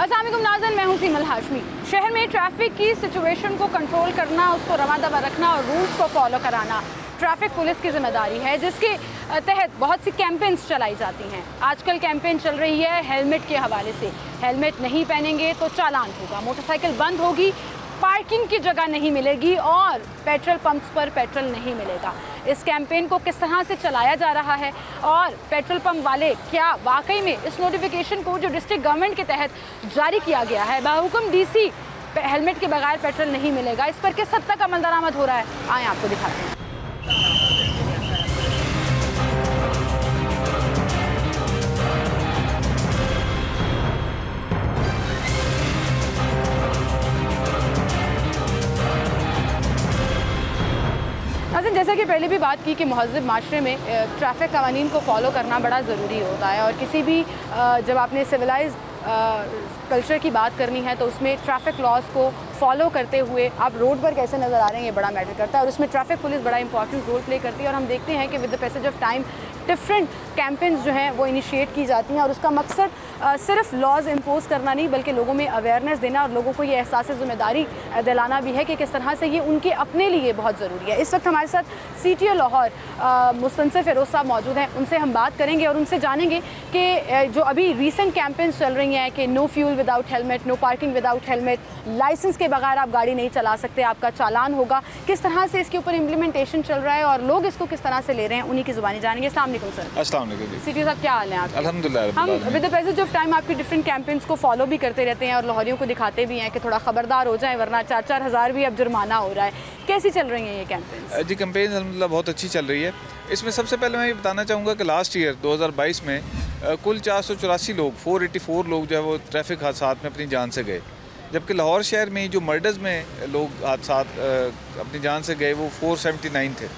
अस्सलाम वालेकुम नाज़रीन, मैं हूं सीमल हाशमी। शहर में ट्रैफिक की सिचुएशन को कंट्रोल करना, उसको रवा दवा रखना और रूल्स को फॉलो कराना ट्रैफिक पुलिस की जिम्मेदारी है, जिसके तहत बहुत सी कैंपेन्स चलाई जाती हैं। आजकल कैंपेन चल रही है हेलमेट के हवाले से। हेलमेट नहीं पहनेंगे तो चालान होगा, मोटरसाइकिल बंद होगी, पार्किंग की जगह नहीं मिलेगी और पेट्रोल पंप्स पर पेट्रोल नहीं मिलेगा। इस कैंपेन को किस तरह से चलाया जा रहा है और पेट्रोल पंप वाले क्या वाकई में इस नोटिफिकेशन को जो डिस्ट्रिक्ट गवर्नमेंट के तहत जारी किया गया है, बाहुकुम डीसी हेलमेट के बगैर पेट्रोल नहीं मिलेगा, इस पर किस हद तक अमल दरामद हो रहा है, आए आपको दिखाते हैं। जैसा कि पहले भी बात की कि महज़ब माशरे में ट्रैफिक कवानीन को फॉलो करना बड़ा ज़रूरी होता है और किसी भी जब आपने सिविलाइज कल्चर की बात करनी है तो उसमें ट्रैफिक लॉज को फॉलो करते हुए आप रोड पर कैसे नज़र आ रहे हैं ये बड़ा मैटर करता है और उसमें ट्रैफिक पुलिस बड़ा इंपॉर्टेंट रोल प्ले करती है। और हम देखते हैं कि with the passage of time different campaigns जो हैं वो इनिशिएट की जाती हैं और उसका मकसद सिर्फ लॉज इम्पोज करना नहीं बल्कि लोगों में अवेयरनेस देना और लोगों को ये एहसास ज़िम्मेदारी दिलाना भी है कि किस तरह से ये उनके अपने लिए बहुत ज़रूरी है। इस वक्त हमारे साथ CTO लाहौर मुस्तनसिर फ़िरोज़ साहब मौजूद हैं, उनसे हम बात करेंगे और उनसे जानेंगे कि जो अभी रीसेंट कैंपेन्स चल रही हैं कि no fuel without helmet, no parking without helmet, licence के बगैर आप गाड़ी नहीं चला सकते, आपका चालान होगा, किस तरह से इसके ऊपर इम्प्लीमेंटेशन चल रहा है और लोग इसको किस तरह से ले रहे हैं, उन्हीं की ज़ुबानी जानेंगे। अस्सलाम वालेकुम सर। अस्सलाम वालेकुम। CTO साहब क्या हाल है आप? अल्हम्दुलिल्लाह। हम with the passage of time आपके डिफरेंट कैंपेन्स को फॉलो भी करते रहते हैं और लाहौरियों को दिखाते भी हैं कि थोड़ा खबरदार हो जाए वरना 4-4 हज़ार भी अब जुर्माना हो रहा है। कैसी चल रही हैं ये कैंपेन्स? जी कैंपेन अल्हम्दुलिल्लाह बहुत अच्छी चल रही है। इसमें सबसे पहले मैं ये बताना चाहूँगा कि लास्ट ईयर 2022 में कुल 484 लोग 484 लोग जो है वो ट्रैफिक हादसात में अपनी जान से गए, जबकि लाहौर शहर में जो मर्डर्स में लोग हादसात अपनी जान से गए वो 479 थे।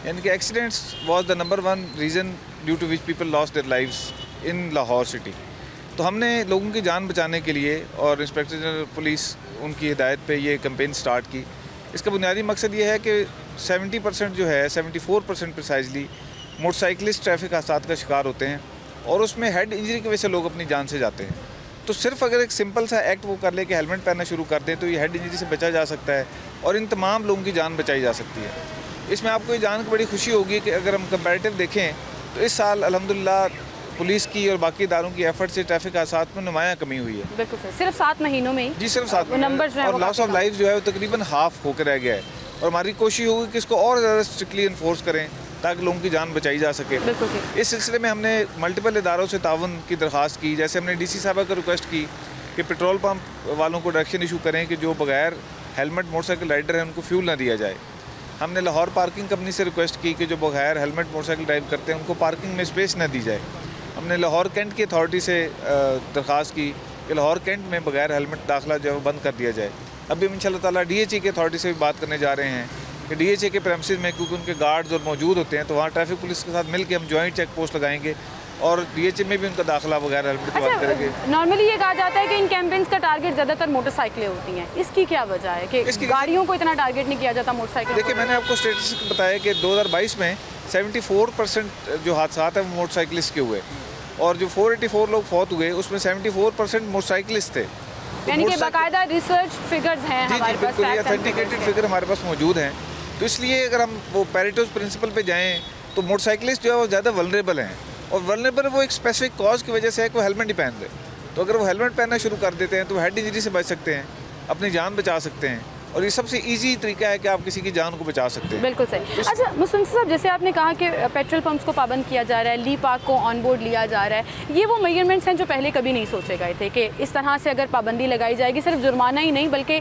यानी कि accidents was the number 1 reason due to which people lost their lives in Lahore city. तो हमने लोगों की जान बचाने के लिए और इंस्पेक्टर जनरल पुलिस उनकी हिदायत पे ये कैंपेन स्टार्ट की। इसका बुनियादी मकसद ये है कि 70% जो है 74% प्रिसाइजली मोटरसाइकिलिस्ट ट्रैफिक हादसात का शिकार होते हैं और उसमें हेड इंजरी की वजह से लोग अपनी जान से जाते हैं। तो सिर्फ अगर एक सिंपल सा एक्ट वो कर ले कि हेलमेट पहनना शुरू कर दें तो ये हेड इंजरी से बचा जा सकता है और इन तमाम लोगों की जान बचाई जा सकती है। इसमें आपको ये जान के बड़ी खुशी होगी कि अगर हम कंपैरेटिव देखें तो इस साल अल्हम्दुलिल्लाह पुलिस की और बाकी इदारों की एफर्ट से ट्रैफिक हादसात में नुमायाँ कमी हुई है। बिल्कुल सर, सिर्फ 7 महीनों में ही? जी सिर्फ 7 नंबर और लॉस ऑफ लाइफ जो है वो तकरीबन हाफ होकर रह गया है और हमारी कोशिश होगी कि इसको और ज़्यादा स्ट्रिक्टली इन्फोर्स करें ताकि लोगों की जान बचाई जा सके। इस सिलसिले में हमने मल्टीपल इदारों से ताउन की दरख्वास्त की। जैसे हमने DC साहबा को रिक्वेस्ट की कि पेट्रोल पंप वालों को डायरेक्शन इशू करें कि जो बगैर हेलमेट मोटरसाइकिल राइडर हैं उनको फ्यूल ना दिया जाए। हमने लाहौर पार्किंग कंपनी से रिक्वेस्ट की कि जो बगैर हेलमेट मोटरसाइकिल ड्राइव करते हैं उनको पार्किंग में स्पेस ना दी जाए। हमने लाहौर कैंट की अथॉरिटी से दरख्वास्त की कि लाहौर कैंट में बगैर हेलमेट दाखिला जो है वो बंद कर दिया जाए। अभी हम इंशाल्लाह ताला DHA की अथॉरिटी से भी बात करने जा रहे हैं कि DHA के प्रेमिसेस में क्योंकि उनके गार्ड्स और मौजूद होते हैं तो वहाँ ट्रैफिक पुलिस के साथ मिलकर हम जॉइंट चेक पोस्ट लगाएंगे और DHA में भी उनका दाखिला वगैरह हेलमेट की बात करेंगे। नॉर्मली ये कहा जाता है कि इन कैंपेन्स का टारगेट ज़्यादातर मोटरसाइकिलें होती हैं, इसकी क्या वजह है कि इसकी गाड़ियों को इतना टारगेट नहीं किया जाता मोटरसाइकिल? देखिए मैंने आपको स्टेटिस्टिक बताया कि 2022 में 74% जो हादसात हैं वो मोटरसाइकिलिस्ट के हुए और जो 484 लोग फौत हुए उसमें 74% मोटरसाइकिलिस्ट थे। यानी कि बाकायदा रिसर्च फिगर्स हैं हमारे पास, ऑथेंटिकेटेड फिगर हमारे पास मौजूद हैं। तो इसलिए अगर हम वो पैरेटोस प्रिंसिपल पे जाएं तो मोटरसाइकिलिस्ट जो है वो ज़्यादा वल्नरेबल हैं और वल्नरेबल वो एक स्पेसिफिक कॉज की वजह से है कि वो हेलमेट नहीं पहन रहे। तो अगर वो हेलमेट पहनना शुरू कर देते हैं तो हेड इंजरी से बच सकते हैं, अपनी जान बचा सकते हैं और ये सबसे इजी तरीका है कि आप किसी की जान को बचा सकते हैं। बिल्कुल सही। अच्छा मुस्तनसिर साहब, जैसे आपने कहा कि पेट्रोल पंप्स को पाबंद किया जा रहा है, ली पार्क को ऑन बोर्ड लिया जा रहा है, ये वो मेजरमेंट्स हैं जो पहले कभी नहीं सोचे गए थे कि इस तरह से अगर पाबंदी लगाई जाएगी, सिर्फ जुर्माना ही नहीं बल्कि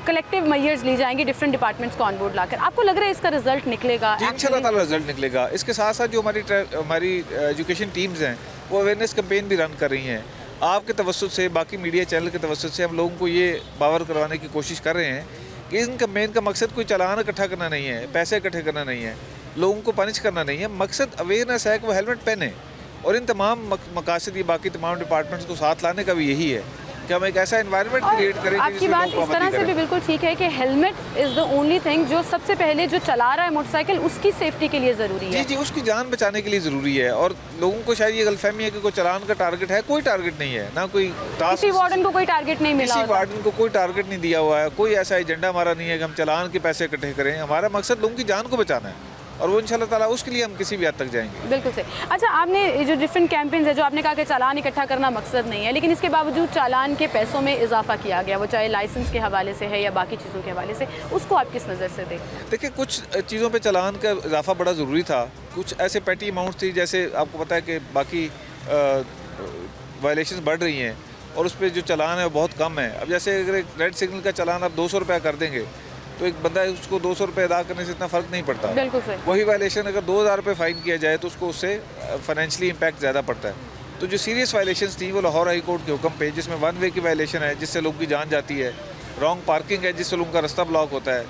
कलेक्टिव मेजर्स ली जाएंगी डिफरेंट डिपार्टमेंट्स को ऑन बोर्ड लाकर। आपको लग रहा है इसका रिजल्ट निकलेगा? इंशाल्लाह ताला रिजल्ट निकलेगा। इसके साथ साथ जो हमारी एजुकेशन टीम्स हैं वो अवेयरनेस कैंपेन भी रन कर रही हैं। आपके तवज्जुह से, बाकी मीडिया चैनल के तवज्जुह से हम लोगों को ये बावर करवाने की कोशिश कर रहे हैं कि इन कैंपेन का मकसद कोई चालान इकट्ठा करना नहीं है, पैसे इकट्ठे करना नहीं है, लोगों को पनिश करना नहीं है। मकसद अवेयरनेस है कि वो हेलमेट पहने और इन तमाम मकासद ये बाकी तमाम डिपार्टमेंट्स को साथ लाने का भी यही है कि हम एक ऐसा एनवायरनमेंट क्रिएट करें। आपकी बात इस तरह से भी बिल्कुल ठीक है कि helmet is the only thing जो सबसे पहले जो चला रहा है मोटरसाइकिल उसकी सेफ्टी के लिए ज़रूरी है। जी, उसकी जान बचाने के लिए ज़रूरी है। और लोगों को शायद ये गलतफहमी है कि कोई चालान का टारगेट है, कोई टारगेट नहीं है, ना कोई टास्क, किसी वार्डन को कोई टारगेट नहीं मिला, किसी वार्डन को कोई टारगेट नहीं दिया हुआ है, कोई ऐसा एजेंडा हमारा नहीं है कि हम चालान के पैसे इकट्ठे करें। हमारा मकसद लोगों की जान को बचाना है और वो इंशाल्लाह ताला उसके लिए हम किसी भी हद तक जाएंगे। बिल्कुल सही। अच्छा, आपने जो डिफरेंट कैंपेन्स है, जो आपने कहा कि चालान इकट्ठा करना मकसद नहीं है, लेकिन इसके बावजूद चालान के पैसों में इजाफा किया गया, वो चाहे लाइसेंस के हवाले से है या बाकी चीज़ों के हवाले से, उसको आप किस नज़र से देखें? देखिए, कुछ चीज़ों पे चालान का इजाफा बड़ा ज़रूरी था, कुछ ऐसे पेटी अमाउंट थी, जैसे आपको पता है कि बाकी वायलेशन बढ़ रही हैं और उस पर जो चालान है वो बहुत कम है। अब जैसे अगर एक रेड सिग्नल का चालान आप 200 रुपया कर देंगे तो एक बंदा उसको 200 रुपये अदा करने से इतना फ़र्क नहीं पड़ता। बिल्कुल सही। वही वायलेशन अगर 2000 रुपये फ़ाइन किया जाए तो उसको उससे फाइनेंशियली इम्पैक्ट ज़्यादा पड़ता है। तो जो सीरियस वायलेशन थी वो लाहौर हाई कोर्ट के हुक्म पे, जिसमें 1 वे की वायलेशन है जिससे लोगों की जान जाती है, रॉन्ग पार्किंग है जिससे लोगों का रास्ता ब्लॉक होता है,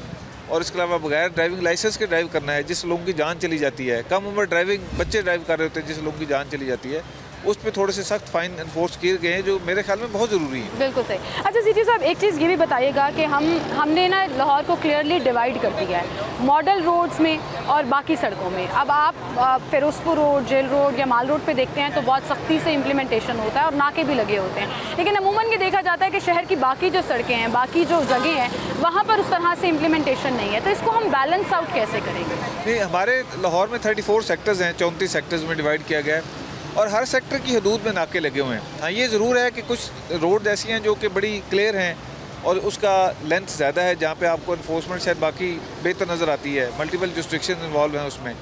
और इसके अलावा बगैर ड्राइविंग लाइसेंस के ड्राइव करना है जिससे लोगों की जान चली जाती है, कम उम्र ड्राइविंग बच्चे ड्राइव कर रहे होते हैं जिससे लोगों की जान चली जाती है, उस पर थोड़े से सख्त फाइन इन्फोर्स किए गए हैं जो मेरे ख्याल में बहुत ज़रूरी है। बिल्कुल सही। अच्छा सीटी साहब, एक चीज़ ये भी बताइएगा कि हमने ना लाहौर को क्लियरली डिवाइड कर दिया है मॉडल रोड्स में और बाकी सड़कों में। अब आप फिरोजपुर रोड, जेल रोड या माल रोड पे देखते हैं तो बहुत सख्ती से इम्प्लीमेंटेशन होता है और नाके भी लगे होते हैं, लेकिन अमूमन ये देखा जाता है कि शहर की बाकी जो सड़कें हैं, बाकी जो जगह हैं, वहाँ पर उस तरह से इम्प्लीमेंटेशन नहीं है। तो इसको हम बैलेंस आउट कैसे करेंगे? नहीं, हमारे लाहौर में 34 सेक्टर्स हैं, 34 सेक्टर्स में डिवाइड किया गया है और हर सेक्टर की हदूद में नाके लगे हुए हैं। हाँ, ये ज़रूर है कि कुछ रोड ऐसी हैं जो कि बड़ी क्लियर हैं और उसका लेंथ ज़्यादा है, जहाँ पे आपको इन्फोर्समेंट शायद बाकी बेहतर नज़र आती है, मल्टीपल जुरिस्डिक्शन इन्वॉल्व हैं उसमें।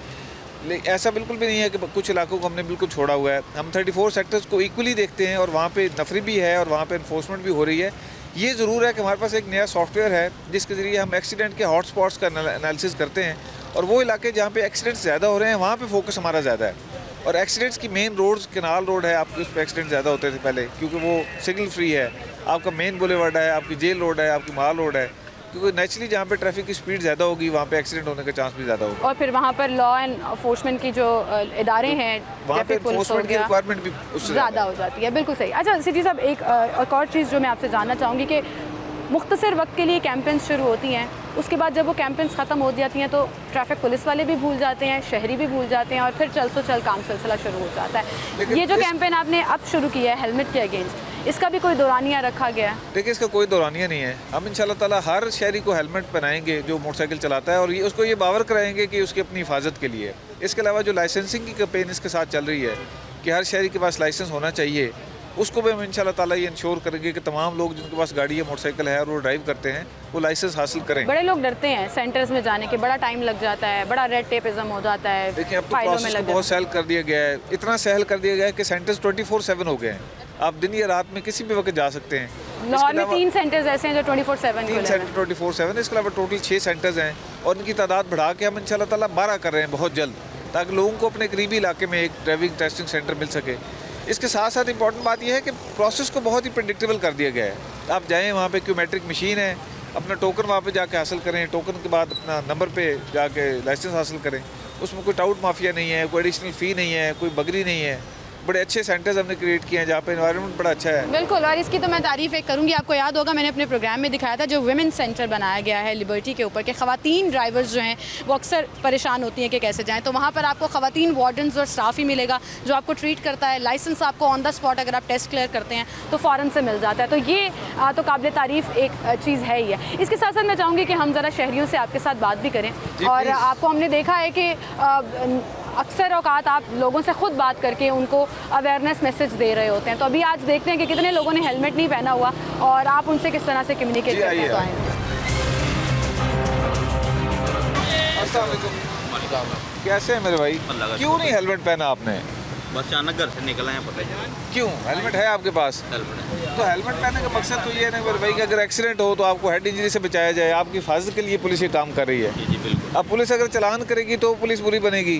लेकिन ऐसा बिल्कुल भी नहीं है कि कुछ इलाकों को हमने बिल्कुल छोड़ा हुआ है। हम 34 सेक्टर्स को इक्वली देखते हैं और वहाँ पे नफरी भी है और वहाँ पे इन्फोर्समेंट भी हो रही है। ये ज़रूर है कि हमारे पास एक नया सॉफ्टवेयर है जिसके ज़रिए हम एक्सीडेंट के हॉट स्पॉट्स का एनालिसिस करते हैं और वो इलाके जहाँ पे एक्सीडेंट्स ज़्यादा हो रहे हैं वहाँ पे फोकस हमारा ज़्यादा है। और एक्सीडेंट्स की मेन रोड्स, कैनाल रोड है आपकी, उस पर एक्सीडेंट ज़्यादा होते थे पहले क्योंकि वो सिग्नल फ्री है। आपका मेन बुलेवार्ड है, आपकी जेल रोड है, आपकी माल रोड है, क्योंकि नेचुरली जहाँ पे ट्रैफिक की स्पीड ज़्यादा होगी वहाँ पे एक्सीडेंट होने का चांस भी ज़्यादा होगा। और फिर वहाँ पर लॉ एंड एनफोर्समेंट की जो इदारे हैं, वहाँ पे एनफोर्समेंट की रिक्वायरमेंट भी उससे ज़्यादा हो जाती है। बिल्कुल सही। अच्छा सिटी साहब, एक और चीज़ जो मैं आपसे जानना चाहूँगी कि मुख्तसर वक्त के लिए कैंपेन्स शुरू होती हैं, उसके बाद जब वो कैंपेन्स ख़त्म हो जाती हैं तो ट्रैफिक पुलिस वाले भी भूल जाते हैं, शहरी भी भूल जाते हैं और फिर चल सो चल काम सिलसिला शुरू हो जाता है। ये जो कैंपेन आपने अब शुरू किया है हेलमेट के अगेंस्ट, इसका भी कोई दौरानिया रखा गया है? देखिए, इसका कोई दौरानिया नहीं है। हम इंशाल्लाह ताला हर शहरी को हेलमेट पहनाएंगे जो मोटरसाइकिल चलाता है और ये उसको ये बावर कराएंगे कि उसकी अपनी हिफाजत के लिए। इसके अलावा जो लाइसेंसिंग की कैंपेन इसके साथ चल रही है कि हर शहरी के पास लाइसेंस होना चाहिए, उसको भी हम इंशाल्लाह ताला ये इंश्योर करेंगे कि तमाम लोग जिनके पास गाड़ी है, मोटरसाइकिल है और वो ड्राइव करते हैं, वो लाइसेंस हासिल करें। बड़े लोग डरते हैं सेंटर्स में जाने के, बड़ा टाइम लग जाता है, बड़ा रेड टेपिज्म हो जाता है। देखिए, अब तो प्रोसेस को बहुत सहल कर दिया गया है, इतना सहल कर दिया गया है कि सेंटर्स 24/7 हो गए हैं। आप दिन या रात में किसी भी वक्त जा सकते हैं। लाहौर में 3 सेंटर्स ऐसे हैं जो 24/7 3 सेंटर 24/7, इसके अलावा टोटल 6 सेंटर्स हैं और इनकी तादाद बढ़ा के हम इंशाल्लाह ताला 12 कर रहे हैं बहुत जल्द, ताकि लोगों को अपने करीबी इलाके में एक ड्राइविंग टेस्टिंग सेंटर मिल सके। इसके साथ साथ इंपॉर्टेंट बात यह है कि प्रोसेस को बहुत ही प्रेडिक्टेबल कर दिया गया है। आप जाएँ, वहाँ पे क्यूमेट्रिक मशीन है, अपना टोकन वहाँ पे जाके हासिल करें, टोकन के बाद अपना नंबर पे जाके लाइसेंस हासिल करें। उसमें कोई टाउट माफिया नहीं है, कोई एडिशनल फ़ी नहीं है, कोई बगरी नहीं है। बड़े अच्छे सेंटर्स हमने क्रिएट किए हैं जहाँ पे एनवायरनमेंट बड़ा अच्छा है। बिल्कुल, और इसकी तो मैं तारीफ़ एक करूँगी। आपको याद होगा मैंने अपने प्रोग्राम में दिखाया था जो वुमेन सेंटर बनाया गया है लिबर्टी के ऊपर, कि ख़वातीन ड्राइवर्स जो हैं वो अक्सर परेशान होती हैं कि कैसे जाएँ, तो वहाँ पर आपको ख़वातीन वार्डन्स और स्टाफ ही मिलेगा जो आपको ट्रीट करता है। लाइसेंस आपको ऑन द स्पॉट अगर आप टेस्ट क्लियर करते हैं तो फ़ौरन से मिल जाता है। तो ये तो काबिल तारीफ़ एक चीज़ है ही है। इसके साथ साथ मैं चाहूँगी कि हम ज़रा शहरियों से आपके साथ बात भी करें, और आपको हमने देखा है कि अक्सर औकात आप लोगों से ख़ुद बात करके उनको अवेयरनेस मैसेज दे रहे होते हैं। तो अभी आज देखते हैं कि कितने लोगों ने हेलमेट नहीं पहना हुआ और आप उनसे किस तरह से कम्युनिकेट करते हैं। कैसे हैं मेरे भाई? क्यों नहीं हेलमेट पहना आपने? बस अचानक घर से निकला है, पता है क्यों? हेलमेट है आपके पास? हेलमेट है। तो हेलमेट पहनने का मकसद तो ये है ना मेरे भाई कि अगर एक्सीडेंट हो तो आपको हेड इंजरी से बचाया जाए, आपकी हिफाजत के लिए पुलिस ये काम कर रही है। जी बिल्कुल। अब पुलिस अगर चालान करेगी तो पुलिस बुरी बनेगी,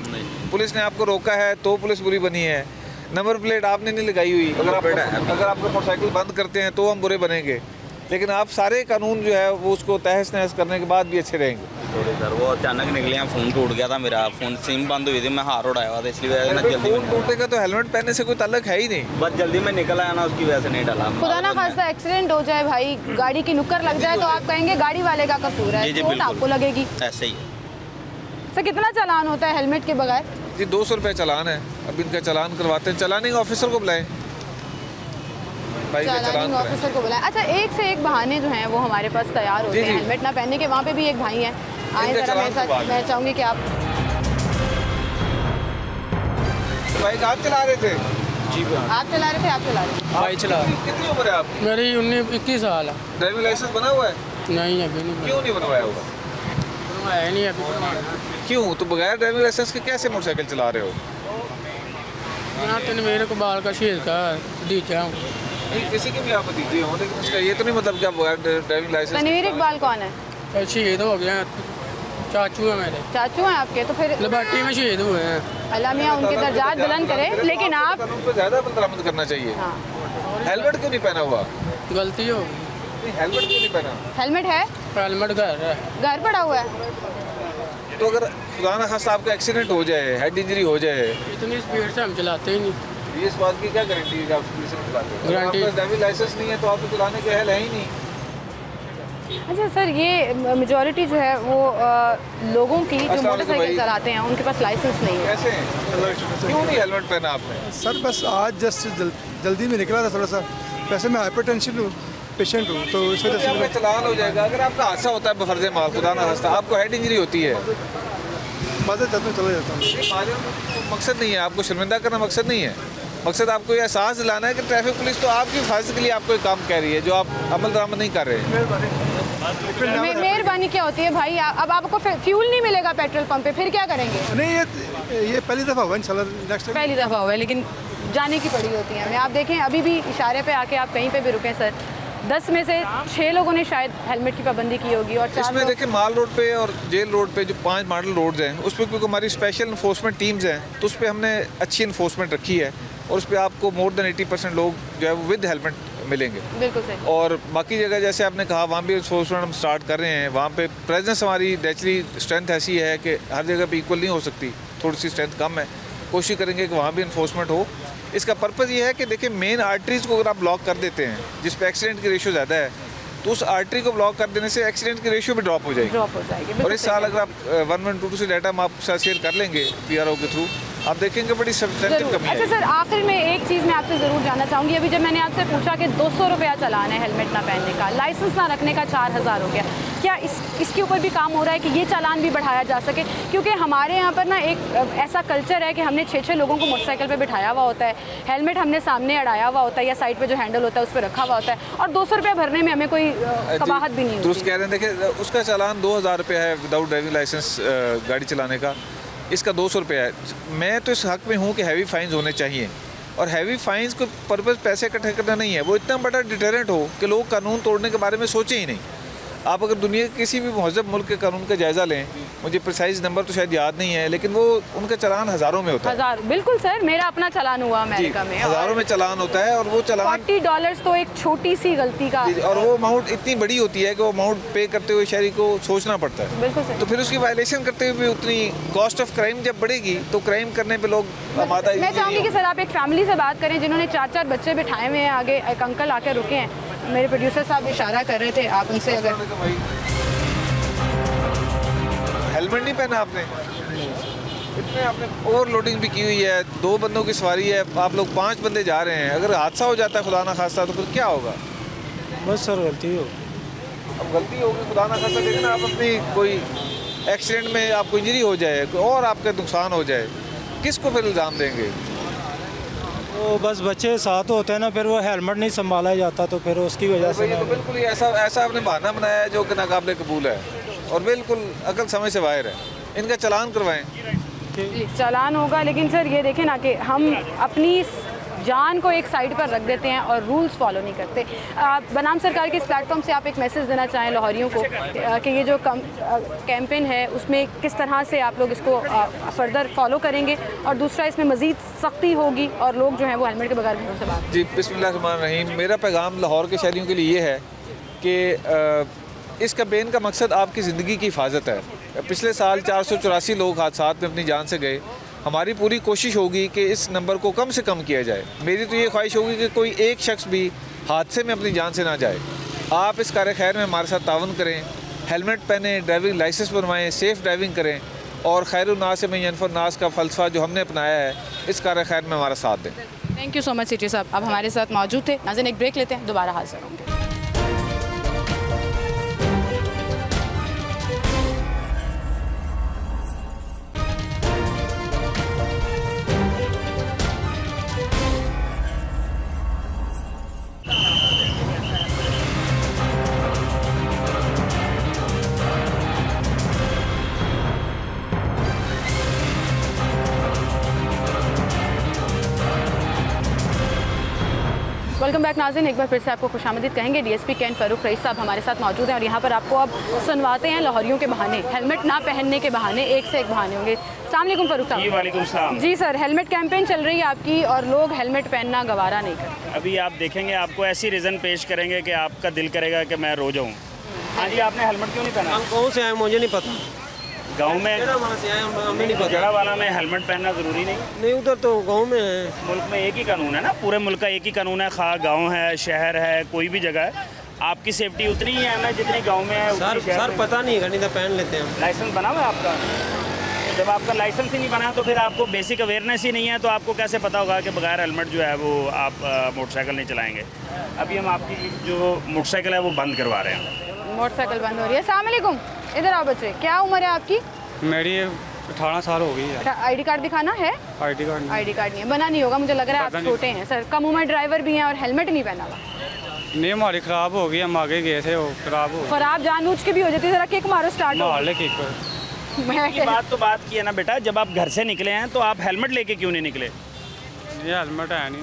पुलिस ने आपको रोका है तो पुलिस बुरी बनी है। नंबर प्लेट आपने नहीं लगाई हुई, अगर आप मोटरसाइकिल बंद करते हैं तो हम बुरे बनेंगे। लेकिन आप सारे कानून जो है वो उसको तहस नहस करने के बाद भी अच्छे रहेंगे। सॉरी सर, वो अचानक निकले हैं, फ़ोन टूट गया था मेरा, फ़ोन सिम बंद हुई थी, मैं हार उड़ाया हुआ था, इसलिए वजह से ना जल्दी फोन टूटेगा तो हेलमेट पहनने से कोई ताल्लुक है ही नहीं। बस जल्दी में निकल आया ना, उसकी वजह से नहीं डाला। खुदा ना खास्ता एक्सीडेंट हो जाए भाई, गाड़ी की नुक्कर लग जाए तो आप कहेंगे गाड़ी वाले का कसूर है, चोट आपको लगेगी। ऐसे ही है सर कितना चालान होता है हेलमेट के बगैर? जी 200 रुपये चालान है। अब इनका चालान करवाते हैं, चलानिंग ऑफिसर को बुलाएं, भाई का चालान चालानिंग ऑफिसर को बुलाएं। अच्छा, एक से एक बहाने जो हैं वो हमारे पास तैयार होते हैं हेलमेट ना पहनने के। वहाँ पे भी एक भाई हैं, आए जरा मेरे साथ, मैं चाहूँगी कि आप। भाई आप चला रहे थे? जी आप चला रहे थे? आप चला रहे थे? भाई चला। कितनी उम्र है आपकी? मेरी 19-21 साल है। ड्राइविंग लाइसेंस बना हुआ है? नहीं अभी नहीं क्यों नहीं बनवाया होगा? बनवाया नहीं अभी। क्यों? तो बगैर ड्राइविंग लाइसेंस के कैसे मोटरसाइकिल चला रहे हो? मेरे को बाल का शेर का दीचा हूँ। किसी की भी आप भतीजे हो, लेकिन उसका ये तो नहीं मतलब कि आप बगैर ड्राइविंग लाइसेंस। तनवीर इकबाल कौन है? शहीद हो गया, चाचू है मेरे। चाचू हैं आपके? तो फिर लिबर्टी में शहीद हुए हैं। अल्लाह मियाँ उनके दर्जात बुलंद करे। लेकिन आप कानून पे ज़्यादा बरामद करना चाहिए। हाँ, हेलमेट क्यों नहीं पहना हुआ? गलती हो गई। हेलमेट क्यों नहीं पहना? हेलमेट है? हेलमेट घर है, घर पड़ा हुआ है। तो अगर खुदा ना खास्ता आपका एक्सीडेंट हो जाए, हेड इंजरी हो जाए, इतनी स्पीड से हम चलाते ही नहीं। ये इस बात की क्या गारंटी है कि आप स्पीड से नहीं चलाते? अगर गारंटी- आपका ड्राइविंग लाइसेंस नहीं है तो आपको चलाने के अहल है ही नहीं। अच्छा सर, ये मेजॉरिटी जो है वो लोगों की जो अस्सलाम वालेकुम मोटरसाइकिल भाई। चलाते हैं उनके पास लाइसेंस नहीं है। कैसे? क्यों नहीं हेलमेट पहना आपने? सर बस आज जस्ट जल्दी में निकला था थोड़ा सा। वैसे मैं हाइपरटेंशन हूँ, पेशेंट हूँ, तो इस वजह से आपका चालान हो जाएगा। अगर आपका हादसा होता है बफर्ज माल, खुदा ना खास्ता आपको हेड इंजरी होती है, मदद जल्द में चला जाता हूँ। मकसद नहीं है आपको शर्मिंदा करना, मकसद नहीं है। मकसद आपको ये एहसास दिलाना है कि ट्रैफिक पुलिस तो आपकी हिफाजत के लिए आपको एक काम कह रही है जो आप अमल दरामद नहीं कर रहे। मेहरबानी क्या होती है भाई? अब आपको फ्यूल नहीं मिलेगा पेट्रोल पंप पे, फिर क्या करेंगे? नहीं, ये पहली दफ़ा हुआ, इंशाल्लाह नेक्स्ट टाइम। पहली दफ़ा हुआ है, लेकिन जाने की पड़ी होती है हमें। आप देखें अभी भी इशारे पे आके आप कहीं पे भी रुकें सर, 10 में से 6 लोगों ने शायद हेलमेट की पाबंदी की होगी और 4 इसमें देखिए माल रोड पे और जेल रोड पे जो 5 मॉडल रोड्स हैं उस पर क्योंकि हमारी स्पेशल इन्फोर्समेंट टीम्स हैं तो उस पर हमने अच्छी इन्फोर्समेंट रखी है और उस पर आपको मोर देन 80% लोग जो है वो विद हेलमेट मिलेंगे। बिल्कुल सही। और बाकी जगह जैसे आपने कहा वहाँ भी इन्फोर्समेंट हम स्टार्ट कर रहे हैं। वहाँ पे प्रेजेंस हमारी नेचुरली स्ट्रेंथ ऐसी है कि हर जगह पे इक्वल नहीं हो सकती, थोड़ी सी स्ट्रेंथ कम है। कोशिश करेंगे कि वहाँ भी इन्फोर्समेंट हो। इसका पर्पज़ ये है कि देखिए मेन आर्टरीज़ को अगर आप ब्लॉक कर देते हैं जिस पे एक्सीडेंट की रेशियो ज़्यादा है तो उस आर्टरी को ब्लॉक कर देने से एक्सीडेंट की रेशियो भी ड्रॉप हो जाएगी। और इस साल अगर आप 1122 से डाटा हम आपके साथ शेयर कर लेंगे PRO के थ्रू, आप देखेंगे बड़ी सब्सटेंशियल कमी है। अच्छा सर, आखिर में एक चीज़ मैं आपसे ज़रूर जानना चाहूँगी। अभी जब मैंने आपसे पूछा कि 200 रुपया चालान है हेलमेट ना पहनने का, लाइसेंस ना रखने का 4000 हो गया, क्या इसके ऊपर भी काम हो रहा है कि ये चालान भी बढ़ाया जा सके? क्योंकि हमारे यहाँ पर ना एक ऐसा कल्चर है कि हमने 6-6 लोगों को मोटरसाइकिल पर बिठाया हुआ होता है, हेलमेट हमने सामने अड़ाया हुआ होता है या साइड पर जो हैंडल होता है उस पर रखा हुआ होता है और 200 रुपया भरने में हमें कोई कबाहत भी नहीं दुरुस्त होती। कह रहे हैं। देखिए उसका चालान 2000 रुपये है विदाउट ड्राइविंग लाइसेंस गाड़ी चलाने का, इसका 200 रुपये है। मैं तो इस हक में हूँ कि हैवी फाइन्स होने चाहिए और हैवी फाइन्स को पर्पज़ पैसे इकट्ठे करना नहीं है, वो इतना बड़ा डिटरेंट हो कि लोग कानून तोड़ने के बारे में सोचें ही नहीं। आप अगर दुनिया के किसी भी महज़ब मुल्क के कानून का जायज़ा लें, मुझे प्रिसाइज नंबर तो शायद याद नहीं है लेकिन वो उनका चालान हज़ारों में होता है। हज़ार, बिल्कुल सर, मेरा अपना चालान हुआ अमेरिका में, हज़ारों में चालान होता है और वो चालान $40 तो एक छोटी सी गलती का, और वो अमाउंट इतनी बड़ी होती है कि वो अमाउंट पे करते हुए शहरी को सोचना पड़ता है। बिल्कुल सर। तो फिर उसकी वायलेशन करते हुए भी उतनी कॉस्ट ऑफ क्राइम जब बढ़ेगी तो क्राइम करने पे लोग आमादा। मैं चाहूँगी कि सर आप एक फैमिली से बात करें जिन्होंने 4-4 बच्चे बिठाए हुए हैं, आगे एक अंकल आके रुके हैं, मेरे प्रोड्यूसर साहब इशारा कर रहे थे, आप उनसे अगर। हेलमेट नहीं पहना आपने? इतने आपने ओवरलोडिंग भी की हुई है, 2 बंदों की सवारी है, आप लोग 5 बंदे जा रहे हैं, अगर हादसा हो जाता है खुदा ना खास्ता तो फिर क्या होगा? बस सर गलती हो, अब गलती होगी खुदा ना खास्ता, लेकिन आप अपनी कोई एक्सीडेंट में आपको इंजरी हो जाए और आपका नुकसान हो जाए, किसको फिर इल्ज़ाम देंगे? वो बस बच्चे साथ होते हैं ना, फिर वो हेलमेट नहीं संभाला जाता तो फिर उसकी वजह से ये तो बिल्कुल ही ऐसा आपने बहाना बनाया है जो कि नाकाबिले कबूल है और बिल्कुल अकल समझ से बाहर है। इनका चालान करवाएं। चालान होगा, लेकिन सर ये देखें ना कि हम अपनी जान को एक साइड पर रख देते हैं और रूल्स फॉलो नहीं करते। बनाम सरकार के इस प्लेटफॉर्म से आप एक मैसेज देना चाहें लाहौरियों को कि ये जो कैंपेन है उसमें किस तरह से आप लोग इसको फर्दर फॉलो करेंगे और दूसरा इसमें मज़ीद सख्ती होगी और लोग जो हैं वो हेलमेट के बगैर घरों से बाहर। जी बिस्मिल्लाहिर्रहमानिर्रहीम। मेरा पैगाम लाहौर के शहरियों के लिए ये है कि इस कैंपेन का मकसद आपकी ज़िंदगी की हिफाजत है। पिछले साल 484 लोग हादसात में अपनी जान से गए। हमारी पूरी कोशिश होगी कि इस नंबर को कम से कम किया जाए। मेरी तो ये ख्वाहिश होगी कि कोई एक शख्स भी हादसे में अपनी जान से ना जाए। आप इस कार्य खैर में हमारे साथ ताउन करें, हेलमेट पहने, ड्राइविंग लाइसेंस बनवाएं, सेफ़ ड्राइविंग करें और खैरुन्नास में यनफ़ुन्नास का फ़लसफ़ा जो हमने अपनाया है इस कार्य खैर में हमारा साथ दें। Thank you so much city साहब, आप हमारे साथ मौजूद थे। नाज़रीन, एक ब्रेक लेते हैं, दोबारा हाजिर होंगे। वेलकम बैक नाज़रीन, एक बार फिर से आपको खुशामदीद कहेंगे। डीएसपी कैंट फ़ारूक रईस साहब हमारे साथ मौजूद हैं और यहाँ पर आपको अब सुनवाते हैं लाहौरियों के बहाने, हेलमेट ना पहनने के बहाने, एक से एक बहाने होंगे। अस्सलाम वालेकुम फ़ारूक साहब। जी वालेकुम सलाम। जी सर, हेलमेट कैंपेन चल रही है आपकी और लोग हेलमेट पहनना गवारा नहीं करते। अभी आप देखेंगे, आपको ऐसी रीज़न पेश करेंगे कि आपका दिल करेगा कि मैं रो जाऊँ। हाँ जी, आपने हेलमेट क्यों नहीं पहना? हम कौन से आए मुझे नहीं पता। गाँव में हमें नहीं पता। जड़ावाला में हेलमेट पहनना ज़रूरी नहीं? नहीं, उधर तो गाँव में है। मुल्क में एक ही कानून है ना, पूरे मुल्क का एक ही कानून है, खा गाँव है, शहर है, कोई भी जगह है, आपकी सेफ्टी उतनी ही है ना जितनी गाँव में है। सर पता नहीं है, नहीं तो पहन लेते हैं। लाइसेंस बना हुआ है आपका? जब आपका लाइसेंस ही नहीं बना तो फिर आपको बेसिक अवेयरनेस ही नहीं है, तो आपको कैसे पता होगा कि बगैर हेलमेट जो है वो आप मोटरसाइकिल नहीं चलाएँगे। अभी हम आपकी जो मोटरसाइकिल है वो बंद करवा रहे हैं। मोटरसाइकिल बंद हो रही है। अस्सलाम वालेकुम, इधर आओ बच्चे, क्या उम्र है आपकी? मेरी 18 साल हो गई है। आईडी कार्ड दिखाना है? आईडी कार्ड नहीं है, बना नहीं होगा, मुझे लग रहा है आप छोटे हैं। सर, कम उम्र ड्राइवर भी हैं और हेलमेट नहीं पहना हुआ। नहीं, हमारी ख़राब हो गई, हम आगे गए थे, वो ख़राब हो खराब जानबूझ के भी हो जाती है। जरा किक मारो, स्टार्ट हो। ये बात की है ना बेटा, जब आप घर से निकले हैं तो आप हेलमेट लेके क्यों नहीं निकले? ये हेलमेट है नहीं,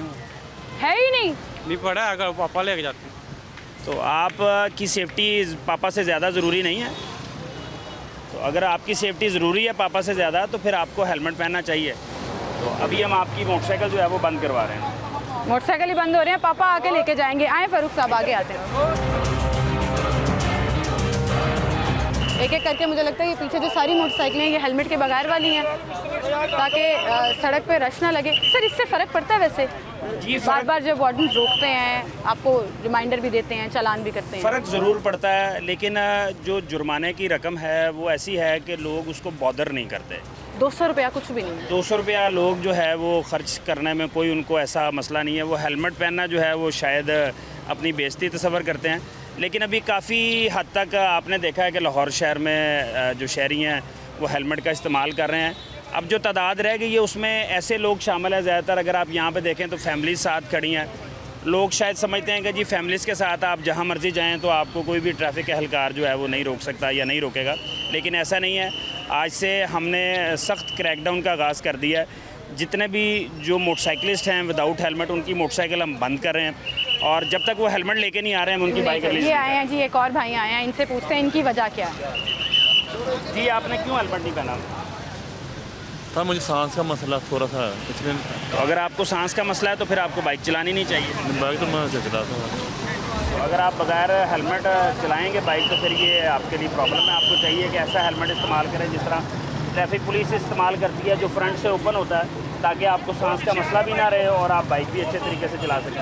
है ही नहीं पड़ा है, अगर पापा लेके जाते हैं। तो आप की सेफ्टी पापा से ज़्यादा ज़रूरी नहीं है? तो अगर आपकी सेफ्टी ज़रूरी है पापा से ज़्यादा तो फिर आपको हेलमेट पहनना चाहिए। तो अभी हम आपकी मोटरसाइकिल जो है वो बंद करवा रहे हैं। मोटरसाइकिल ही बंद हो रहे हैं, पापा आके लेके जाएंगे। आए फ़ारूक साहब, आगे आते हैं। एक एक करके मुझे लगता है ये पीछे जो सारी मोटरसाइकिलें हैं ये हेलमेट के बगैर वाली हैं, ताकि सड़क पे रश ना लगे। सर, इससे फ़र्क पड़ता है वैसे? जी, बार बार जब वार्डन रोकते हैं, आपको रिमाइंडर भी देते हैं, चालान भी करते हैं। फ़र्क ज़रूर पड़ता है, लेकिन जो जुर्माने की रकम है वो ऐसी है कि लोग उसको बॉदर नहीं करते। 200 रुपया कुछ भी नहीं है। 200 रुपया लोग जो है वो ख़र्च करने में कोई उनको ऐसा मसला नहीं है। वो हेलमेट पहनना जो है वो शायद अपनी बेइज्जती तस्वर करते हैं। लेकिन अभी काफ़ी हद तक आपने देखा है कि लाहौर शहर में जो शहरी हैं वो हेलमेट का इस्तेमाल कर रहे हैं। अब जो तादाद रह गई है उसमें ऐसे लोग शामिल हैं ज़्यादातर। अगर आप यहाँ पे देखें तो फैमिली साथ खड़ी हैं। लोग शायद समझते हैं कि जी फैमिलीज़ के साथ आप जहाँ मर्ज़ी जाएँ तो आपको कोई भी ट्रैफिक एहलकार जो है वो नहीं रोक सकता या नहीं रोकेगा, लेकिन ऐसा नहीं है। आज से हमने सख्त क्रैकडाउन का आगाज़ कर दिया है। जितने भी जो मोटरसाइकिलिस्ट हैं विदाउट हेलमेट उनकी मोटरसाइकिल हम बंद कर रहे हैं और जब तक वो हेलमेट लेके नहीं आ रहे हैं हम उनकी बाइक ये आए हैं जी, एक और भाई आए हैं, इनसे पूछते हैं इनकी वजह क्या है। जी, आपने क्यों हेलमेट नहीं पहना? था मुझे सांस का मसला थोड़ा सा, इसलिए। तो अगर आपको सांस का मसला है तो फिर आपको बाइक चलानी नहीं चाहिए। बाइक तो मैं चलाता हूँ। तो अगर आप बगैर हेलमेट चलाएंगे बाइक तो फिर ये आपके लिए प्रॉब्लम है। आपको चाहिए कि ऐसा हेलमेट इस्तेमाल करें जिस तरह ट्रैफिक पुलिस इस्तेमाल करती है, जो फ्रंट से ओपन होता है, ताकि आपको सांस का मसला भी ना रहे और आप बाइक भी अच्छे तरीके से चला सकें।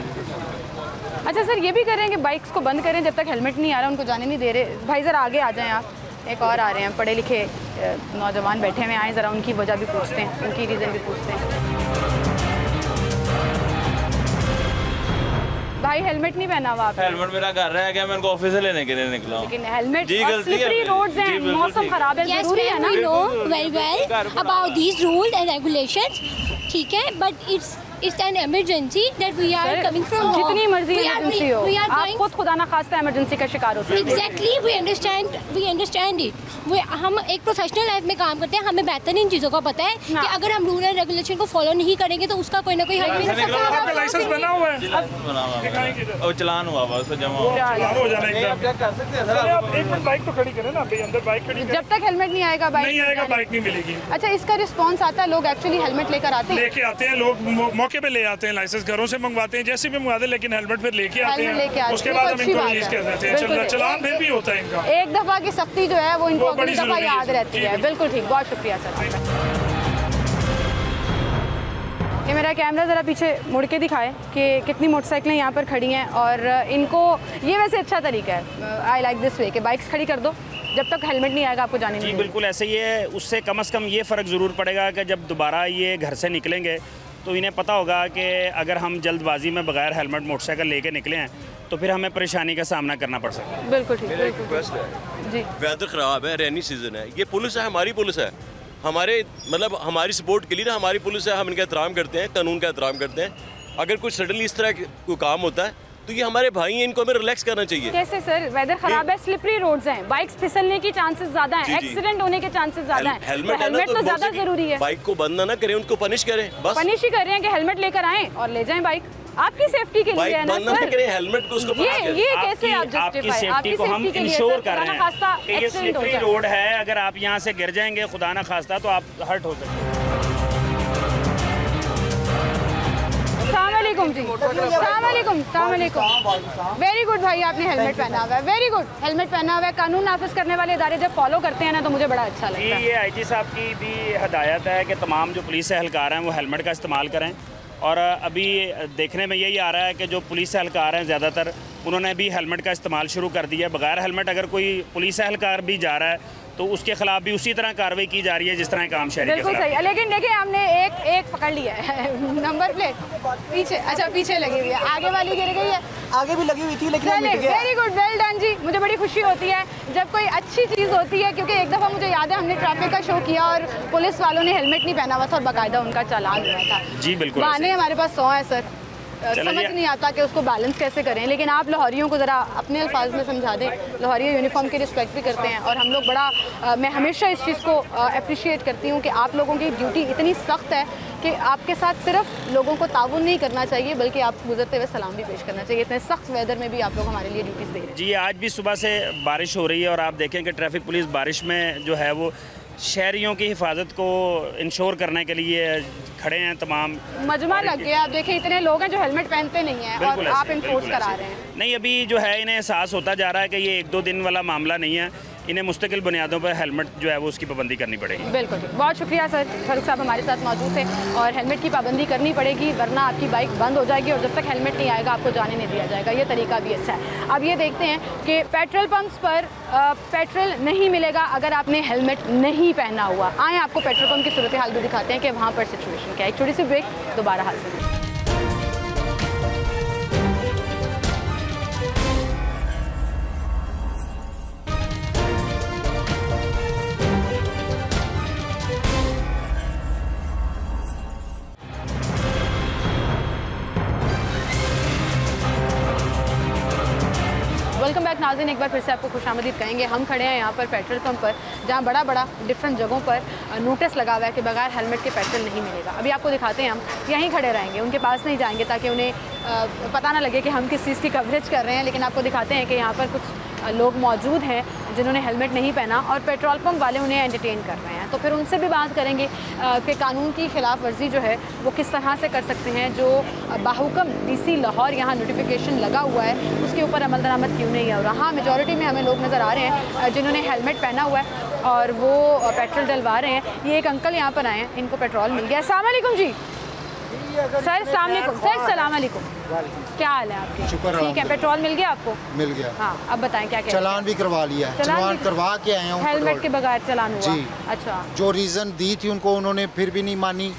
अच्छा सर, ये भी कर रहे हैं कि बाइक्स को बंद करें, जब तक हेलमेट नहीं आ रहा उनको जाने नहीं दे रहे। भाई ज़रा आगे आ जाएं आप। एक और आ रहे हैं, पढ़े लिखे नौजवान बैठे हुए, आए ज़रा उनकी वजह भी पूछते हैं, उनकी रीज़न भी पूछते हैं। भाई हेलमेट नहीं पहना हुआ आपने? हेलमेट मेरा घर रह गया, मैं उनको ऑफिस से लेने के लिए निकला हूं। लेकिन हेलमेट जी, और स्लिपरी रोड्स हैं, मौसम खराब है, जरूरी है ना। we know very well about these rules and regulations, ठीक है, but it's an emergency that we are coming from home. जितनी मर्जी इमरजेंसी हो, आप खुद खुदा ना खास्ता इमरजेंसी का शिकार हो सकते हैं। Exactly, we understand it. हम एक प्रोफेशनल लाइफ में काम करते हैं, हमें बेहतर इन चीज़ों का पता है कि अगर हम रूल एंड रेगुलेशन को फॉलो नहीं करेंगे तो उसका कोई ना कोई हल मिल सकता है। आपका लाइसेंस बना हुआ है और चलान हुआ बस जमा हो जाना एकदम। क्या कर सकते हैं सर? आप एक मिनट बाइक तो खड़ी करें ना, अभी अंदर बाइक खड़ी जब तक हेलमेट नहीं आएगा बाइक नहीं मिलेगी। अच्छा, इसका रिस्पॉन्स आता है, लोग एक्चुअली हेलमेट लेकर आते हैं? लेके आते हैं लोग, मौके पे ले आते हैं, लाइसेंस घरों से मंगवाते हैं, जैसे भी मंगवाते हैं, लेकिन हेलमेट फिर लेके आते हैं, उसके बाद हम इनको रिलीज कर देते हैं। चलान फिर भी होता है इनका। एक दफ़ा की सख्ती जो है वो इनको अगली दफ़ा याद रहती है। बिल्कुल ठीक, बहुत शुक्रिया सर। ये मेरा कैमरा ज़रा पीछे मुड़ के दिखाए कि कितनी मोटरसाइकिलें यहाँ पर खड़ी हैं, और इनको ये वैसे अच्छा तरीका है, आई लाइक दिस वे, कि बाइक्स खड़ी कर दो, जब तक हेलमेट नहीं आएगा आपको जाने नहीं। बिल्कुल ऐसे ही है। उससे कम से कम ये फ़र्क ज़रूर पड़ेगा कि जब दोबारा ये घर से निकलेंगे तो इन्हें पता होगा कि अगर हम जल्दबाजी में बगैर हेलमेट मोटरसाइकिल लेके निकले हैं तो फिर हमें परेशानी का सामना करना पड़ सकता है। बिल्कुल ठीक। मेरा एक रिक्वेस्ट है जी, वेदर ख़राब है, रेनी सीजन है, ये पुलिस है, हमारी पुलिस है, हमारे मतलब हमारी सपोर्ट के लिए ना हमारी पुलिस है, हम इनका एहतराम करते हैं, कानून का एहतराम करते हैं। अगर कुछ सडनली इस तरह कोई काम होता है तो ये हमारे भाई हैं, इनको हमें रिलैक्स करना चाहिए। कैसे सर, वेदर खराब है, स्लिपरी रोड्स हैं, बाइक्स फिसलने की चांसेस ज्यादा हैं, एक्सीडेंट होने के चांसेस ज्यादा हैं, हेलमेट तो ज्यादा जरूरी है। बाइक को बंद ना करें, उनको पनिश करें, बस पनिश ही कर रहे हैं कि हेलमेट लेकर आएं और ले जाएं बाइक, आपकी सेफ्टी के लिए है ना सर। हेलमेट को उसको ये कैसे आप जस्टिफाई, आपकी सेफ्टी को हम इंश्योर कर रहे हैं कि ये स्लिपरी रोड है, अगर आप यहाँ से गिर जाएंगे खुदा ना खास्ता तो आप हर्ट हो सकते हैं। जी, वेरी गुड भाई, आपने हेलमेट पहना हुआ है, वेरी गुड, हेलमेट पहना हुआ है। कानून नाफिज करने वाले इदारे जब फॉलो करते हैं ना तो मुझे बड़ा अच्छा लगता है। ये आईजी साहब की भी हदायत है कि तमाम जो पुलिस एहलकार हैं वो हेलमेट का इस्तेमाल करें, और अभी देखने में यही आ रहा है कि जो पुलिस एहलकार हैं ज़्यादातर उन्होंने भी हेलमेट का इस्तेमाल शुरू कर दिया है। बगैर हेलमेट अगर कोई पुलिस एहलकार भी जा रहा है तो उसके खिलाफ भी उसी तरह कार्रवाई की जा रही है जिस तरह काम शहरी के खिलाफ। बिल्कुल सही, लेकिन देखिए हमने एक पकड़ लिया है नंबर प्लेट पीछे, अच्छा पीछे लगी हुई है, आगे वाली गिर गई है, आगे भी लगी हुई थी लेकिन मिट गया। वेरी गुड, वेल डन जी। मुझे बड़ी खुशी होती है जब कोई अच्छी चीज़ होती है, क्योंकि एक दफ़ा मुझे याद है हमने ट्रैफिक का शो किया और पुलिस वालों ने हेलमेट नहीं पहना हुआ था और बाकायदा उनका चालान हुआ था। जी बिल्कुल, बहाने हमारे पास 100 है सर, समझ नहीं आता कि उसको बैलेंस कैसे करें, लेकिन आप लाहौरियों को ज़रा अपने अल्फाज में समझा दें। लाहौरी यूनिफॉर्म की रिस्पेक्ट भी करते हैं और हम लोग बड़ा मैं हमेशा इस चीज़ को अप्रिशिएट करती हूँ कि आप लोगों की ड्यूटी इतनी सख्त है कि आपके साथ सिर्फ लोगों को ताउन नहीं करना चाहिए बल्कि आप गुजरते हुए सलाम भी पेश करना चाहिए। इतने सख्त वेदर में भी आप लोग हमारे लिए ड्यूटीज़ दे रहे हैं। जी, आज भी सुबह से बारिश हो रही है और आप देखें कि ट्रैफिक पुलिस बारिश में जो है वो शहरियों की हिफाजत को इंश्योर करने के लिए खड़े हैं। तमाम मजमा लग गया, आप देखिए इतने लोग हैं जो हेलमेट पहनते नहीं हैं और आप इन्फोर्स करा रहे हैं। नहीं, अभी जो है इन्हें एहसास होता जा रहा है कि ये 1-2 दिन वाला मामला नहीं है, इन्हें मुस्तकिल बुनियादों पर हेलमेट जो है वो उसकी पाबंदी करनी पड़ेगी। बिल्कुल, बहुत शुक्रिया सर, फारूक साहब हमारे साथ मौजूद थे, और हेलमेट की पाबंदी करनी पड़ेगी वरना आपकी बाइक बंद हो जाएगी और जब तक हेलमेट नहीं आएगा आपको जाने नहीं दिया जाएगा। ये तरीका भी अच्छा है। अब ये देखते हैं कि पेट्रोल पंप्स पर पेट्रोल नहीं मिलेगा अगर आपने हेलमेट नहीं पहना हुआ। आए आपको पेट्रोल पंप की सूरत हाल भी दिखाते हैं कि वहाँ पर सिचुएशन क्या है। एक छोटी सी ब्रेक, दोबारा हाजिर हैं। वेलकम बैक नाज़रीन, एक बार फिर से आपको खुशामदीद कहेंगे। हम खड़े हैं यहाँ पर पेट्रोल पंप पर जहाँ बड़ा डिफरेंट जगहों पर नोटिस लगा हुआ है कि बगैर हेलमेट के पेट्रोल नहीं मिलेगा। अभी आपको दिखाते हैं, हम यहीं खड़े रहेंगे, उनके पास नहीं जाएंगे ताकि उन्हें पता ना लगे कि हम किस चीज़ की कवरेज कर रहे हैं। लेकिन आपको दिखाते हैं कि यहाँ पर कुछ लोग मौजूद हैं जिन्होंने हेलमेट नहीं पहना और पेट्रोल पंप वाले उन्हें एंटरटेन कर रहे हैं। तो फिर उनसे भी बात करेंगे कि कानून की खिलाफ वर्जी जो है वो किस तरह से कर सकते हैं। जो बाहुकम DC लाहौर यहाँ नोटिफिकेशन लगा हुआ है उसके ऊपर अमल दरामद क्यों नहीं है। और हाँ, मेजॉरिटी में हमें लोग नज़र आ रहे हैं जिन्होंने हेलमेट पहना हुआ है और वो पेट्रोल डलवा रहे हैं। ये एक अंकल यहाँ पर आए हैं, इनको पेट्रोल मिल गया। अस्सलाम वालेकुम जी सर, सलाम वालेकुम, क्या हाल है आपके? शुक्र, ठीक है, पेट्रोल मिल गया आपको? मिल गया। हाँ, अब बताएं क्या चलान भी करवा लिया, चलान करवा के आया हूँ। हेलमेट के बगैर चलान हुआ? जी। अच्छा, जो रीज़न दी थी उनको उन्होंने फिर भी नहीं मानी।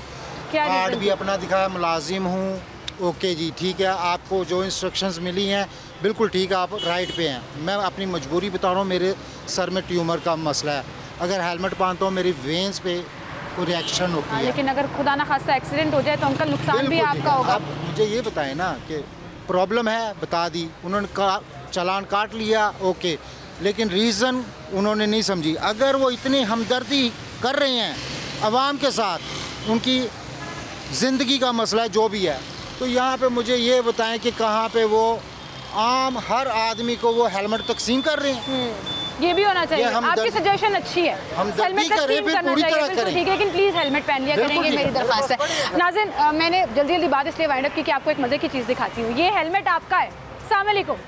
क्या कार्ड भी अपना दिखाया, मुलाजिम हूँ, ओके जी ठीक है, आपको जो इंस्ट्रक्शंस मिली हैं बिल्कुल ठीक है, आप राइट पे हैं। मैं अपनी मजबूरी बता रहा हूँ, मेरे सर में ट्यूमर का मसला है, अगर हेलमेट पहनता हूँ मेरी वेन्स पे कोई रिएक्शन होती है। लेकिन अगर खुदा ना खास्ता एक्सीडेंट हो जाए तो अंकल नुकसान भी आपका होगा। आप मुझे ये बताएं ना कि प्रॉब्लम है, बता दी, उन्होंने चालान काट लिया, ओके, लेकिन रीज़न उन्होंने नहीं समझी। अगर वो इतनी हमदर्दी कर रहे हैं आवाम के साथ, उनकी ज़िंदगी का मसला है जो भी है, तो यहाँ पे मुझे ये बताएं कि कहाँ पे वो आम हर आदमी को वो हेलमेट तकसीम कर रहे हैं। ये भी होना चाहिए। आपकी सजेशन अच्छी है, हेलमेट का सीन करना चाहिए, बिल्कुल ठीक है, लेकिन प्लीज़ हेलमेट पहन लिया करेंगे, मेरी दरख्वास्त है। नाज़रीन, मैंने जल्दी जल्दी बात इसलिए वाइंड अप की कि आपको एक मज़े की चीज़ दिखाती हूँ। ये हेलमेट आपका है, अस्सलाम वालेकुम।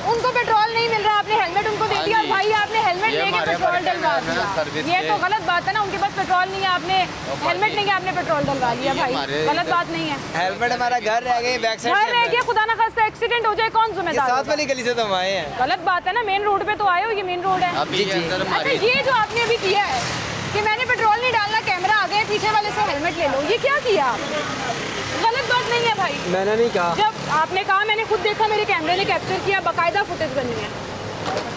उनको पेट्रोल नहीं मिल रहा, आपने हेलमेट उनको दे दिया और भाई आपने हेलमेट लेके पेट्रोल डलवा दिया। ये तो गलत बात है ना, उनके पास पेट्रोल नहीं है, आपने हेलमेट नहीं है, आपने पेट्रोल डलवा दिया। भाई गलत बात नहीं है। हेलमेट हमारा घर रह गए, बैक साइड घर रह गया, खुदा ना खास्ता एक्सीडेंट हो जाए, कौन जिम्मेदार? साथ वाली गली से तो हम आए हैं। गलत बात है ना, मेन रोड पे तो आए हो, ये मेन रोड है। अच्छा, ये जो आपने अभी किया है कि मैंने पेट्रोल नहीं डालना, कैमरा आ गया, पीछे वाले से हेलमेट ले लो, ये क्या किया आप? गलत बात नहीं है भाई। मैंने नहीं कहा। जब आपने कहा, मैंने खुद देखा, मेरे कैमरे ने कैप्चर किया, बाकायदा फुटेज बनी है।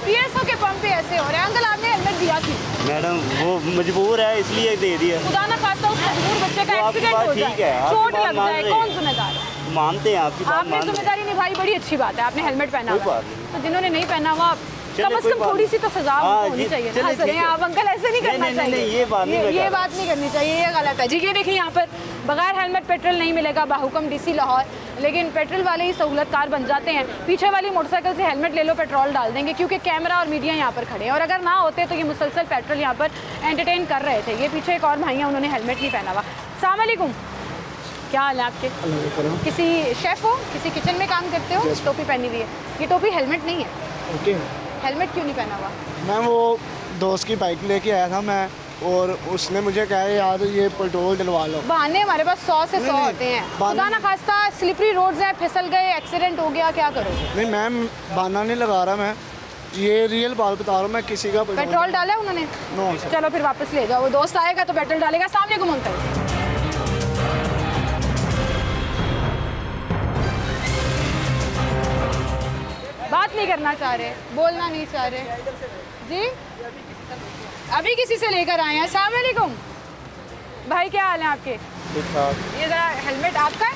पीएसओ के पंप पे ऐसे हो रहे हैं। अंकल आपने हेलमेट दिया थी? मैडम वो मजबूर है इसलिए दे दिया। खुदा ना खास्ता उस मजबूर बच्चे का एक्सीडेंट हो जाए, चोट लग जाए, कौन जिम्मेदार है? मानते हैं आपकी बात, आपने जिम्मेदारी निभाई, बड़ी अच्छी बात है, आपने हेलमेट पहना हुआ। तो जिन्होंने नहीं पहना हुआ कम से कम थोड़ी सी तो सजा होनी चाहिए। आप अंकल ऐसे नहीं करना चाहिए, ये बात नहीं करनी चाहिए, ये गलत है जी। ये देखिए यहाँ पर बगैर हेलमेट पेट्रोल नहीं मिलेगा बाहुकम डीसी लाहौर, लेकिन पेट्रोल वाले ही सहूलतकार बन जाते हैं। पीछे वाली मोटरसाइकिल से हेलमेट ले लो, पेट्रोल डाल देंगे, क्योंकि कैमरा और मीडिया यहाँ पर खड़े हैं, और अगर ना होते तो ये मुसलसल पेट्रोल यहाँ पर एंटरटेन कर रहे थे। ये पीछे एक और भाई हैं, उन्होंने हेलमेट नहीं पहना हुआ। अस्सलाम वालेकुम, क्या हाल है आपके? किसी शेफ़ हो, किसी किचन में काम करते हो? टोपी पहनी हुई है, ये टोपी हेलमेट नहीं है। हेलमेट क्यों नहीं पहना हुआ? मैम वो दोस्त की बाइक लेके आया था मैं, और उसने मुझे कहा यार ये पेट्रोल डलवा लो। बहाने हमारे पास 100 से 100 होते हैं। खुदा ना खास्ता स्लिपरी रोड्स हैं, फिसल गए, एक्सीडेंट हो गया, क्या करोगे? नहीं मैम, बहाना नहीं लगा रहा मैं, ये रियल बात बता रहा हूँ मैं। किसी का पेट्रोल डाला उन्होंने? नो। चलो फिर वापस ले जाओ, वो दोस्त आएगा तो पेट्रोल डालेगा। सामने को अंकल, बात नहीं करना चाह रहे, बोलना नहीं चाह रहे जी। अभी किसी से लेकर आए हैं। अस्सलाम वालेकुम भाई, क्या हाल है आपके? ये जरा हेलमेट आपका है?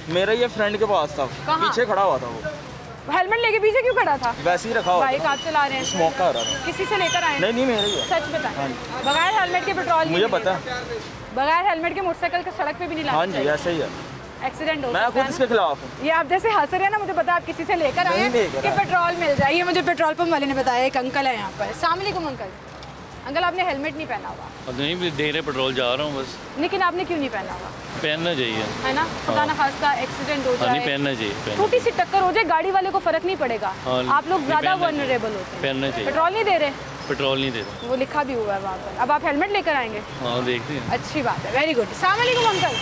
मेरा ये फ्रेंड के पास था, पीछे खड़ा हुआ था वो। हेलमेट लेके पीछे क्यों खड़ा था? वैसे ही रखा हुआ। बाइक आप चला रहे हैं? स्मोक कर रहा था। किसी से लेकर आए? नहीं मेरा ही है। सच बताएं, बगैर हेलमेट के पेट्रोल मुझे पता, बगैर हेलमेट के मोटरसाइकिल के सड़क पे भी नहीं लाना। हाँ जी ऐसे ही है, एक्सीडेंट हो मैं खुद इसके खिलाफ हूँ। ये आप जैसे हंस रहे हैं ना, मुझे पता आप किसी से लेकर आए हैं कि पेट्रोल मिल जाए। ये मुझे पेट्रोल पंप वाले ने बताया, एक अंकल है यहाँ पर। अस्सलाम वालेकुम अंकल। अंकल आपने हेलमेट नहीं पहना हुआ? नहीं दे रहे, पेट्रोल जा रहा हूँ बस। लेकिन आपने क्यों नहीं पहना हुआ? पहनना चाहिए, है ना, खुदा ना खास्ता एक्सीडेंट हो जाए, नहीं पहनना चाहिए। छोटी सी टक्कर हो जाए, गाड़ी वाले को फर्क नहीं पड़ेगा, आप लोग ज्यादा वल्नरेबल होते हैं। पहनना चाहिए। पेट्रोल नहीं दे रहे? पेट्रोल नहीं दे रहे, वो लिखा भी हुआ है वहाँ पर। अब आप हेलमेट लेकर आएंगे? हाँ देखते हैं। अच्छी बात है, वेरी गुड। अस्सलाम वालेकुम अंकल,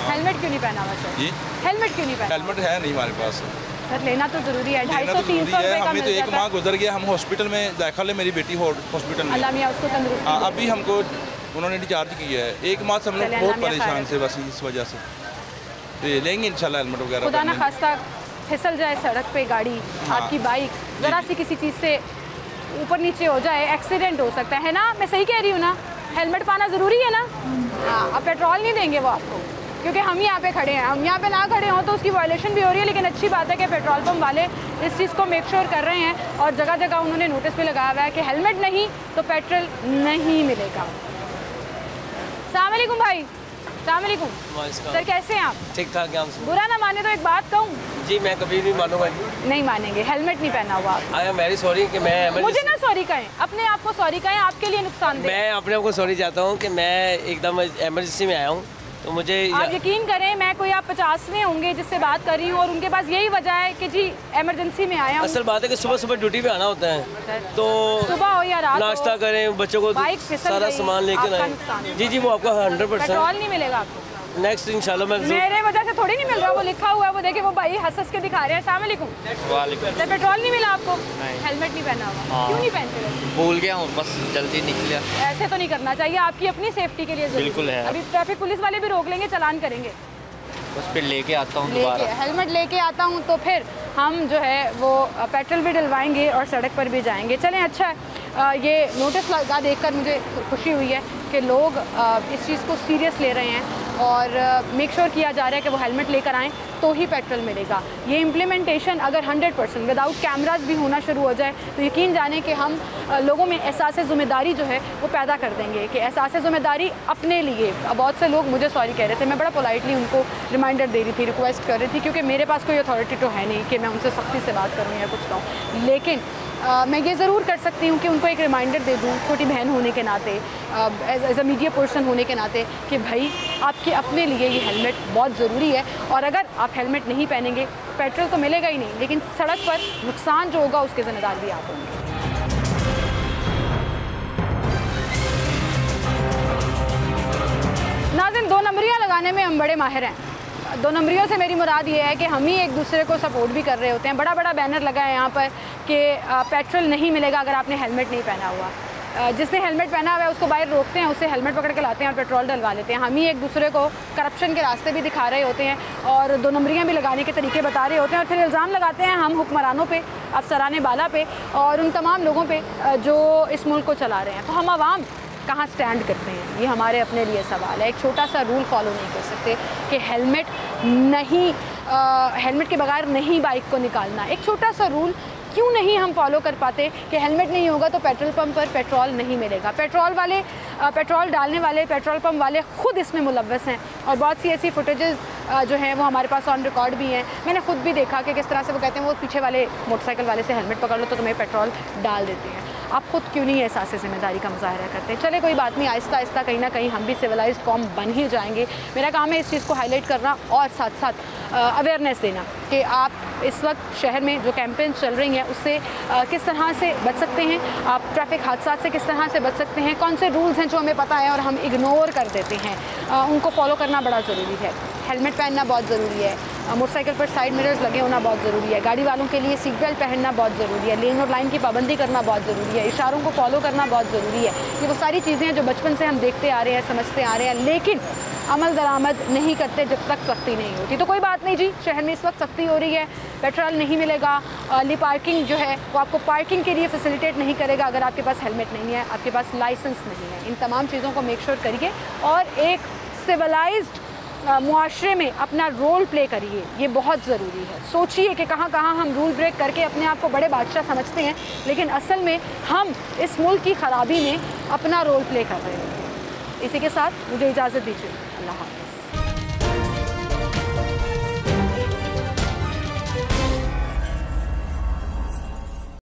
हेलमेट क्यों नहीं पहना हुआ सर? जी हेलमेट क्यों नहीं पहना? हेलमेट है नहीं हमारे पास सर, लेना तो जरूरी है। 250-300 रुपए का हमें तो एक माह गुजर गया, हम हॉस्पिटल में दाखिल है, मेरी बेटी हॉस्पिटल में। अल्लाह मियां उसको तंदुरुस्ती दे। अभी हमको उन्होंने डिस्चार्ज किया है, एक माह से हम लोग बहुत परेशान थे बस इस वजह से। तो लेंगे इंशाल्लाह हेलमेट वगैरह। खुदा ना खास्ता फिसल जाए सड़क पे गाड़ी, आपकी बाइक ज़रा सी किसी चीज़ से ऊपर नीचे हो जाए, एक्सीडेंट हो सकता है ना। मैं सही कह रही हूँ ना? हेलमेट पाना ज़रूरी है ना? हाँ, अब पेट्रोल नहीं देंगे वो आपको, क्योंकि हम यहाँ पे खड़े हैं। हम यहाँ पे ना खड़े हों तो उसकी वायलेशन भी हो रही है, लेकिन अच्छी बात है कि पेट्रोल पंप वाले इस चीज़ को मेक श्योर कर रहे हैं, और जगह जगह उन्होंने नोटिस भी लगाया हुआ है कि हेलमेट नहीं तो पेट्रोल नहीं मिलेगा। अस्सलाम वालेकुम भाई। अस्सलाम वालेकुम सर, कैसे हैं आप? ठीक ठाक। बुरा ना माने तो एक बात कहूँ? जी मैं कभी नहीं मानूंगा। नहीं मानेंगे, हेलमेट नहीं पहना हुआ आप। आई एम वेरी सॉरी कि मैं मुझे ना सॉरी कहें, अपने आप को सॉरी कहें, आपके लिए नुकसान। मैं अपने आप को सॉरी चाहता हूँ कि मैं एकदम इमरजेंसी में आया हूँ, तो मुझे आप यकीन करें, मैं कोई आप 50वें होंगे जिससे बात कर रही हूँ, और उनके पास यही वजह है कि जी इमरजेंसी में आया हूँ। असल बात है कि सुबह सुबह ड्यूटी पे आना होता है, तो सुबह हो या रात, नाश्ता करें, बच्चों को सारा सामान लेकर आए। जी वो आपका 100%। पेट्रोल नहीं मिलेगा आपको नेक्स्ट इंशाल्लाह। मैं मेरे वजह से थोड़ी नहीं मिल रहा, वो लिखा हुआ है, वो देखिए वो भाई हंस हंस के दिखा रहे हैं। अस्सलाम वालेकुम। वालेकुम। पेट्रोल नहीं मिला आपको? हेलमेट नहीं पहना हुआ? क्यों नहीं पहनते? भूल गया हूँ, बस जल्दी निकला। ऐसे तो नहीं करना चाहिए, आपकी अपनी सेफ्टी के लिए बिल्कुल है। अभी ट्रैफिक पुलिस वाले भी रोक लेंगे, चालान करेंगे। बस फिर लेके आता हूँ दोबारा, हेलमेट लेके आता हूँ, तो फिर हम जो है वो पेट्रोल भी डलवाएंगे और सड़क पर भी जाएंगे। चलें, अच्छा है, ये नोटिस लगा देखकर मुझे खुशी हुई है कि लोग इस चीज़ को सीरियस ले रहे हैं, और मेक श्योर किया जा रहा है कि वो हेलमेट लेकर आएँ तो ही पेट्रोल मिलेगा। ये इम्प्लीमेंटेशन अगर 100% विदाउट कैमराज भी होना शुरू हो जाए तो यकीन जाने कि हम लोगों में एहसास ज़िम्मेदारी जो है वो पैदा कर देंगे, कि एहसास ज़िम्मेदारी अपने लिए। बहुत से लोग मुझे सॉरी कह रहे थे, मैं बड़ा पोलाइटली उनको रिमाइंडर दे रही थी, रिक्वेस्ट कर रही थी, क्योंकि मेरे पास कोई अथॉरिटी तो है नहीं कि मैं उनसे सख्ती से बात करूँ या कुछ कहूँ, लेकिन मैं ये ज़रूर कर सकती हूँ कि उनको एक रिमाइंडर दे दूँ, छोटी बहन होने के नाते, एज अ मीडिया पर्सन होने के नाते, कि भाई आपके अपने लिए ये हेलमेट बहुत ज़रूरी है। और अगर आप हेलमेट नहीं पहनेंगे, पेट्रोल तो मिलेगा ही नहीं, लेकिन सड़क पर नुकसान जो होगा उसके ज़िम्मेदार भी आप होंगे। नाज़रीन, 2 नंबरियाँ लगाने में हम बड़े माहिर हैं। 2 नंबरियों से मेरी मुराद ये है कि हम ही एक दूसरे को सपोर्ट भी कर रहे होते हैं। बड़ा बड़ा बैनर लगा है यहाँ पर कि पेट्रोल नहीं मिलेगा अगर आपने हेलमेट नहीं पहना हुआ। जिसने हेलमेट पहना हुआ है उसको बाहर रोकते हैं, उससे हेलमेट पकड़ के लाते हैं और पेट्रोल डलवा लेते हैं। हम ही एक दूसरे को करप्शन के रास्ते भी दिखा रहे होते हैं और 2 नंबरियाँ भी लगाने के तरीके बता रहे होते हैं और फिर इल्ज़ाम लगाते हैं हम हुक्मरानों पे, अफसरान बाला पे और उन तमाम लोगों पे जो इस मुल्क को चला रहे हैं। तो हम आवाम कहाँ स्टैंड करते हैं, ये हमारे अपने लिए सवाल है। एक छोटा सा रूल फॉलो नहीं कर सकते कि हेलमेट के बगैर नहीं बाइक को निकालना। एक छोटा सा रूल क्यों नहीं हम फॉलो कर पाते कि हेलमेट नहीं होगा तो पेट्रोल पंप पर पेट्रोल नहीं मिलेगा। पेट्रोल डालने वाले, पेट्रोल पंप वाले खुद इसमें मुलव्वस हैं और बहुत सी ऐसी फुटेजेस जो हैं वो हमारे पास ऑन रिकॉर्ड भी हैं। मैंने खुद भी देखा कि किस तरह से वो कहते हैं वो पीछे वाले मोटरसाइकिल वाले से हेलमेट पकड़ लो तो तुम्हें पेट्रोल डाल देते हैं। आप खुद क्यों नहीं एहसास ज़िम्मेदारी का मुजाहरा करते? चले कोई बात नहीं, आहिस्ता आहिस्ता कहीं ना कहीं हम भी सिविलाइज्ड कौम बन ही जाएंगे। मेरा काम है इस चीज़ को हाईलाइट करना और साथ साथ अवेयरनेस देना कि आप इस वक्त शहर में जो कैंपेन चल रही हैं उससे किस तरह से बच सकते हैं, आप ट्रैफिक हादसा से किस तरह से बच सकते हैं, कौन से रूल्स हैं जो हमें पता है और हम इग्नोर कर देते हैं, उनको फॉलो करना बड़ा ज़रूरी है। हेलमेट पहनना बहुत ज़रूरी है, मोटरसाइकिल पर साइड मिरर्स लगे होना बहुत ज़रूरी है, गाड़ी वालों के लिए सीट बेल्ट पहनना बहुत ज़रूरी है, लेन और लाइन की पाबंदी करना बहुत ज़रूरी है, इशारों को फॉलो करना बहुत ज़रूरी है। ये वो सारी चीज़ें हैं जो बचपन से हम देखते आ रहे हैं, समझते आ रहे हैं, लेकिन अमल दरामद नहीं करते जब तक सख्ती नहीं होती। तो कोई बात नहीं जी, शहर में इस वक्त सख्ती हो रही है, पेट्रोल नहीं मिलेगा, अर्ली पार्किंग जो है वो आपको पार्किंग के लिए फैसिलिटेट नहीं करेगा अगर आपके पास हेलमेट नहीं है, आपके पास लाइसेंस नहीं है। इन तमाम चीज़ों को मेक श्योर करिए और एक सिविलाइज्ड मुआशरे में अपना रोल प्ले करिए, ये बहुत ज़रूरी है। सोचिए कि कहाँ कहाँ हम रूल ब्रेक करके अपने आप को बड़े बादशाह समझते हैं, लेकिन असल में हम इस मुल्क की ख़राबी में अपना रोल प्ले कर रहे हैं। इसी के साथ मुझे इजाज़त दीजिए। अल्लाह हाफ़िज़।